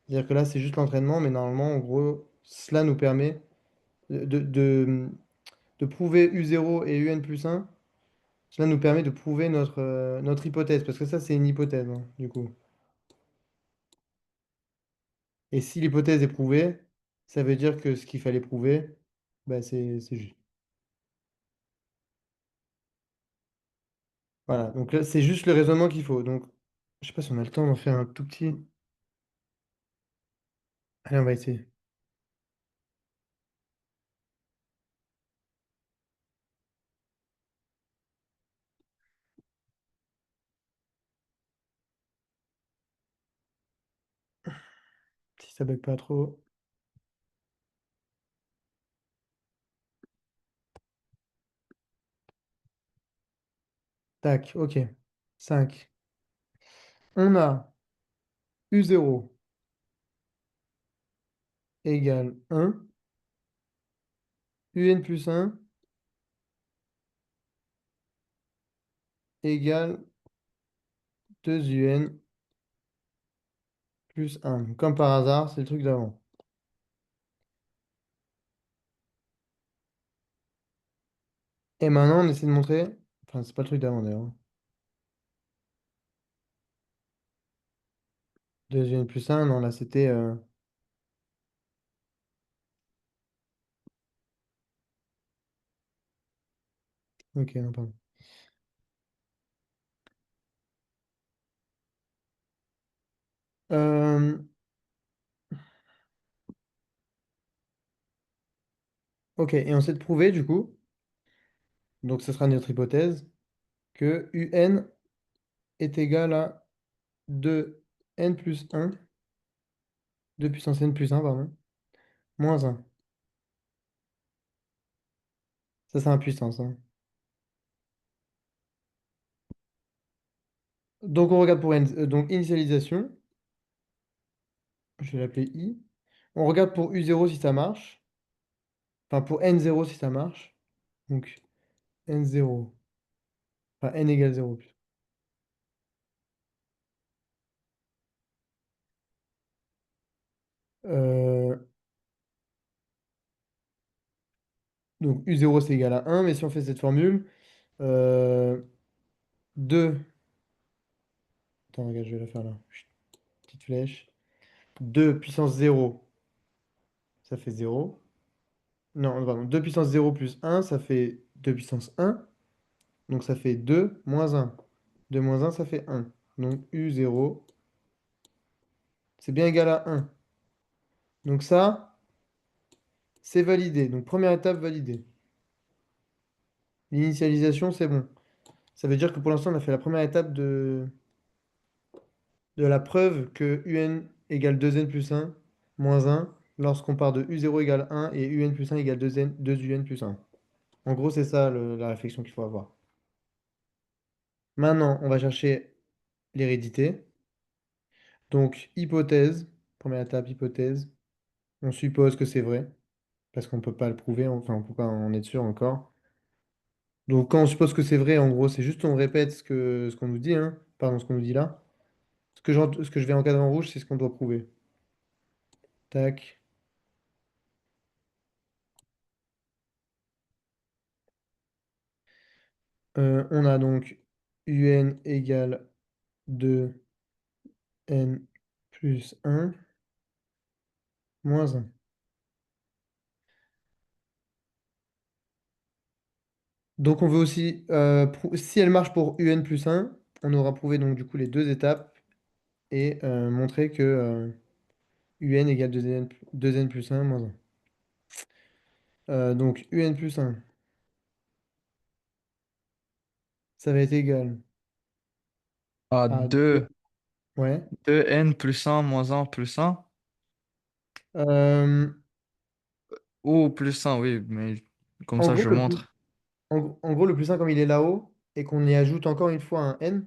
Speaker 1: C'est-à-dire que là, c'est juste l'entraînement, mais normalement, en gros, cela nous permet de prouver U0 et UN plus 1. Cela nous permet de prouver notre hypothèse, parce que ça, c'est une hypothèse, hein, du coup. Et si l'hypothèse est prouvée, ça veut dire que ce qu'il fallait prouver, bah, c'est juste. Voilà, donc là, c'est juste le raisonnement qu'il faut. Donc, je sais pas si on a le temps d'en faire un tout petit. Allez, on va essayer. Si ça bug pas trop. Tac, ok. 5. On a U0 égale 1, UN plus 1 égale 2UN plus 1. Comme par hasard, c'est le truc d'avant. Et maintenant, on essaie de montrer. Enfin, c'est pas le truc d'avant d'ailleurs. 2 un plus un, non, là, c'était... Ok, non, pardon. Euh, ok, et on sait de prouver, du coup, donc ce sera notre hypothèse, que UN est égal à 2n plus 1, 2 puissance n plus 1, pardon, moins 1. Ça, c'est impuissance, hein. Donc, on regarde pour n, donc initialisation, je vais l'appeler i. On regarde pour u0 si ça marche, enfin pour n0 si ça marche. Donc, n0, enfin n égale 0. Euh, donc, u0 c'est égal à 1, mais si on fait cette formule, euh, 2, attends, regarde, je vais la faire là. Chut, petite flèche. 2 puissance 0, ça fait 0. Non, pardon, 2 puissance 0 plus 1, ça fait 2 puissance 1. Donc ça fait 2 moins 1. 2 moins 1, ça fait 1. Donc U0, c'est bien égal à 1. Donc ça, c'est validé. Donc première étape validée. L'initialisation, c'est bon. Ça veut dire que pour l'instant, on a fait la première étape de la preuve que UN égale 2n plus 1 moins 1 lorsqu'on part de U0 égale 1 et UN plus 1 égale 2n, 2UN plus 1. En gros, c'est ça la réflexion qu'il faut avoir. Maintenant, on va chercher l'hérédité. Donc, hypothèse, première étape, hypothèse. On suppose que c'est vrai, parce qu'on ne peut pas le prouver, enfin, on ne peut pas en être sûr encore. Donc, quand on suppose que c'est vrai, en gros, c'est juste on répète ce qu'on nous dit, hein, pardon, ce qu'on nous dit là. Ce que je vais encadrer en rouge, c'est ce qu'on doit prouver. Tac. On a donc UN égale 2n plus 1 moins 1. Donc, on veut aussi, si elle marche pour UN plus 1, on aura prouvé donc du coup les deux étapes et montré que UN égale 2n plus 1 moins 1. Donc UN plus 1, ça va être égal
Speaker 4: À
Speaker 1: à 2.
Speaker 4: 2,
Speaker 1: Ouais.
Speaker 4: 2n plus 1 moins 1 plus 1.
Speaker 1: Euh,
Speaker 4: Ou plus 1, oui, mais comme
Speaker 1: en
Speaker 4: ça
Speaker 1: gros,
Speaker 4: je montre.
Speaker 1: en gros, le plus 1, comme il est là-haut, et qu'on y ajoute encore une fois un n,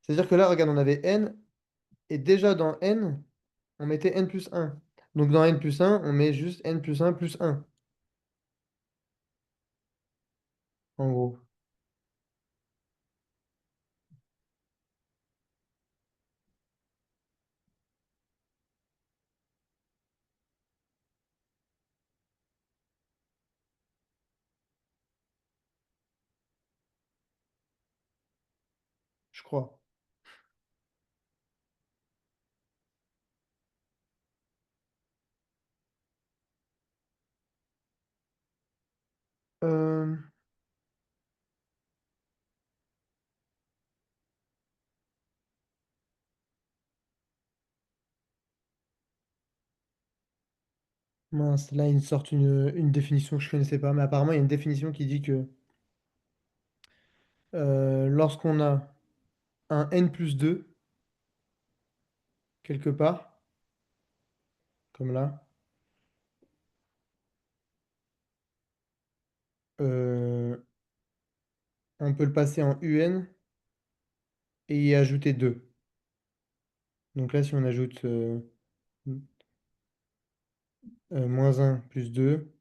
Speaker 1: c'est-à-dire que là, regarde, on avait n, et déjà dans n, on mettait n plus 1. Donc dans n plus 1, on met juste n plus 1, en gros. Je crois. Euh, mince, là, ils sortent une définition que je ne connaissais pas, mais apparemment, il y a une définition qui dit que lorsqu'on a un n plus 2, quelque part, comme là, euh, on peut le passer en UN et y ajouter 2. Donc là, si on ajoute moins un plus 2,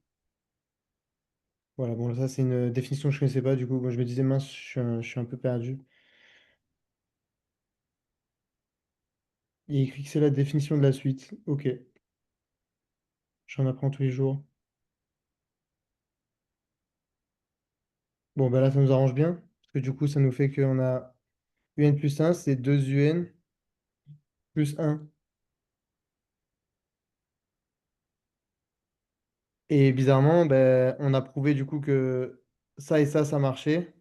Speaker 1: voilà, bon, ça c'est une définition que je ne connaissais pas, du coup, moi je me disais, mince, je suis un peu perdu. Il est écrit que c'est la définition de la suite. Ok, j'en apprends tous les jours. Bon, bah là, ça nous arrange bien, parce que du coup, ça nous fait qu'on a UN plus 1, c'est 2 UN plus un. Et bizarrement, ben, on a prouvé du coup que ça et ça marchait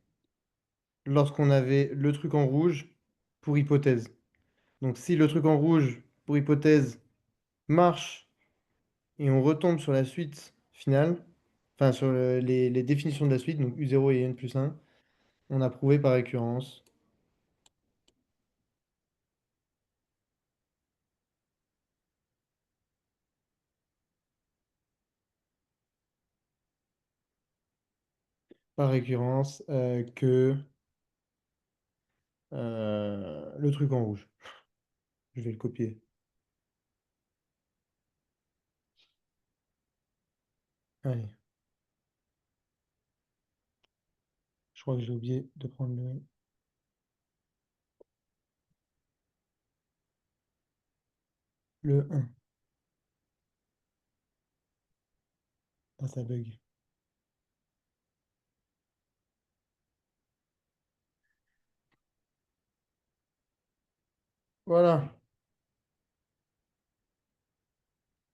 Speaker 1: lorsqu'on avait le truc en rouge pour hypothèse. Donc si le truc en rouge pour hypothèse marche et on retombe sur la suite finale, enfin sur les définitions de la suite, donc U0 et N plus 1, on a prouvé par récurrence. Par récurrence que le truc en rouge. Je vais le copier. Allez, je crois que j'ai oublié de prendre le 1. Ah, ça bug. Voilà.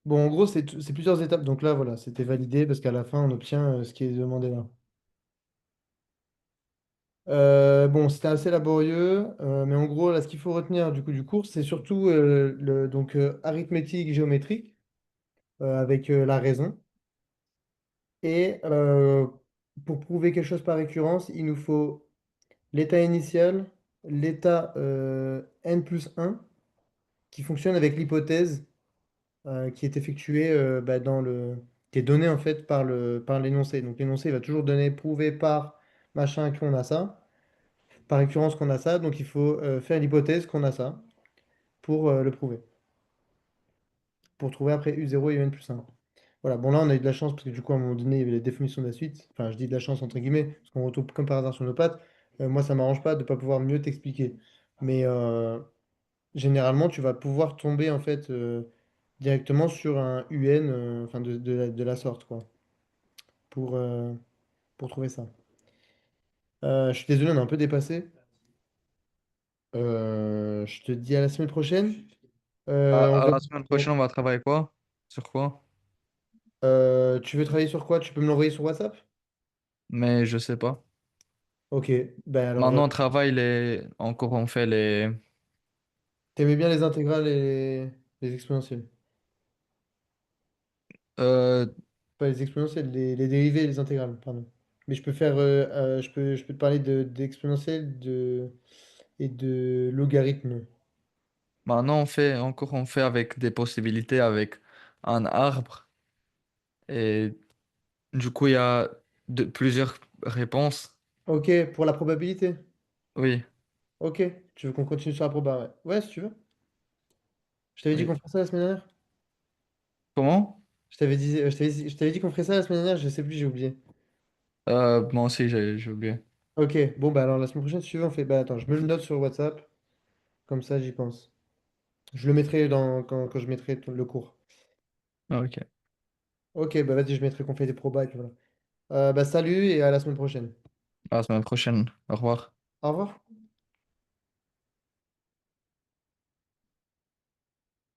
Speaker 1: Bon, en gros, c'est plusieurs étapes. Donc là, voilà, c'était validé parce qu'à la fin, on obtient ce qui est demandé là. Bon, c'était assez laborieux, mais en gros, là, ce qu'il faut retenir du coup du cours, c'est surtout donc, arithmétique géométrique avec la raison. Et pour prouver quelque chose par récurrence, il nous faut l'état initial, l'état n plus 1, qui fonctionne avec l'hypothèse qui est effectuée bah, qui est donnée en fait par l'énoncé. Donc l'énoncé va toujours donner prouvé par machin qu'on a ça, par récurrence qu'on a ça, donc il faut faire l'hypothèse qu'on a ça pour le prouver, pour trouver après U0 et UN plus 1. Voilà, bon là on a eu de la chance parce que du coup à un moment donné il y avait les définitions de la suite. Enfin je dis de la chance entre guillemets, parce qu'on retombe comme par hasard sur nos pattes. Moi ça m'arrange pas de ne pas pouvoir mieux t'expliquer. Mais généralement tu vas pouvoir tomber en fait directement sur un UN enfin de la sorte quoi, pour, euh, pour trouver ça. Je suis désolé, on a un peu dépassé. Je te dis à la semaine prochaine. On
Speaker 4: À
Speaker 1: va...
Speaker 4: la semaine prochaine, on va travailler quoi? Sur quoi?
Speaker 1: Tu veux travailler sur quoi? Tu peux me l'envoyer sur WhatsApp?
Speaker 4: Mais je sais pas.
Speaker 1: Ok, ben alors,
Speaker 4: Maintenant, on travaille encore on fait les.
Speaker 1: t'aimais bien les intégrales et les exponentielles?
Speaker 4: Euh,
Speaker 1: Pas les exponentielles, les dérivées et les intégrales, pardon. Mais je peux faire, je peux te parler d'exponentielles et de logarithmes.
Speaker 4: Maintenant, on fait avec des possibilités, avec un arbre. Et du coup, il y a plusieurs réponses.
Speaker 1: Ok, pour la probabilité.
Speaker 4: Oui,
Speaker 1: Ok, tu veux qu'on continue sur la proba, ouais. Ouais, si tu veux. Je t'avais dit
Speaker 4: oui.
Speaker 1: qu'on ferait ça la semaine dernière?
Speaker 4: Comment?
Speaker 1: Je t'avais dit qu'on ferait ça la semaine dernière, je sais plus, j'ai oublié.
Speaker 4: Moi aussi, j'ai oublié.
Speaker 1: Ok, bon, bah alors la semaine prochaine, si tu veux, on fait. Bah attends, je me le note sur WhatsApp, comme ça j'y pense. Je le mettrai quand je mettrai le cours.
Speaker 4: Ok.
Speaker 1: Ok, bah vas-y, je mettrai qu'on fait des probas et puis voilà. Bah salut et à la semaine prochaine.
Speaker 4: À la semaine prochaine. Au revoir.
Speaker 1: Au revoir.